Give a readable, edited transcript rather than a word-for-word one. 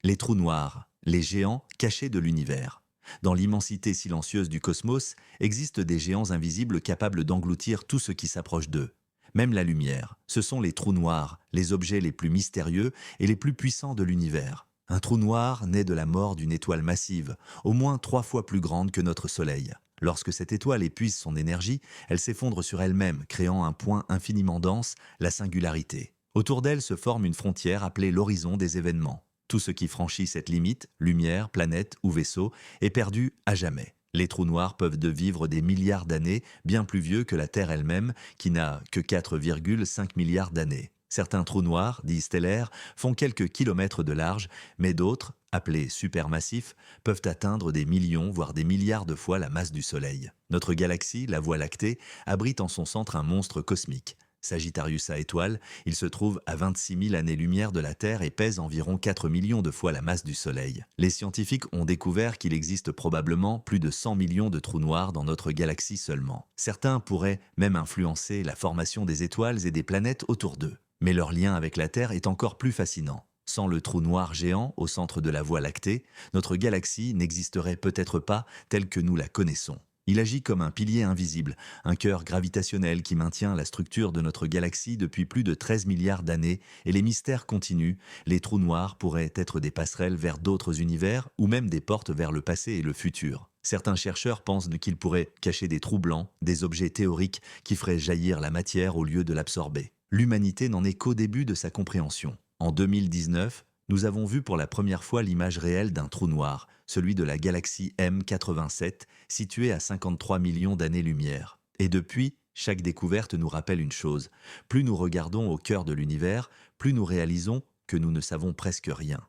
Les trous noirs, les géants cachés de l'univers. Dans l'immensité silencieuse du cosmos existent des géants invisibles capables d'engloutir tout ce qui s'approche d'eux. Même la lumière, ce sont les trous noirs, les objets les plus mystérieux et les plus puissants de l'univers. Un trou noir naît de la mort d'une étoile massive, au moins 3 fois plus grande que notre Soleil. Lorsque cette étoile épuise son énergie, elle s'effondre sur elle-même, créant un point infiniment dense, la singularité. Autour d'elle se forme une frontière appelée l'horizon des événements. Tout ce qui franchit cette limite, lumière, planète ou vaisseau, est perdu à jamais. Les trous noirs peuvent de vivre des milliards d'années, bien plus vieux que la Terre elle-même, qui n'a que 4,5 milliards d'années. Certains trous noirs, dits stellaires, font quelques kilomètres de large, mais d'autres, appelés supermassifs, peuvent atteindre des millions, voire des milliards de fois la masse du Soleil. Notre galaxie, la Voie lactée, abrite en son centre un monstre cosmique. Sagittarius A étoile, il se trouve à 26 000 années-lumière de la Terre et pèse environ 4 millions de fois la masse du Soleil. Les scientifiques ont découvert qu'il existe probablement plus de 100 millions de trous noirs dans notre galaxie seulement. Certains pourraient même influencer la formation des étoiles et des planètes autour d'eux. Mais leur lien avec la Terre est encore plus fascinant. Sans le trou noir géant au centre de la Voie lactée, notre galaxie n'existerait peut-être pas telle que nous la connaissons. Il agit comme un pilier invisible, un cœur gravitationnel qui maintient la structure de notre galaxie depuis plus de 13 milliards d'années, et les mystères continuent. Les trous noirs pourraient être des passerelles vers d'autres univers ou même des portes vers le passé et le futur. Certains chercheurs pensent qu'ils pourraient cacher des trous blancs, des objets théoriques qui feraient jaillir la matière au lieu de l'absorber. L'humanité n'en est qu'au début de sa compréhension. En 2019, nous avons vu pour la première fois l'image réelle d'un trou noir, celui de la galaxie M87, située à 53 millions d'années-lumière. Et depuis, chaque découverte nous rappelle une chose. Plus nous regardons au cœur de l'univers, plus nous réalisons que nous ne savons presque rien.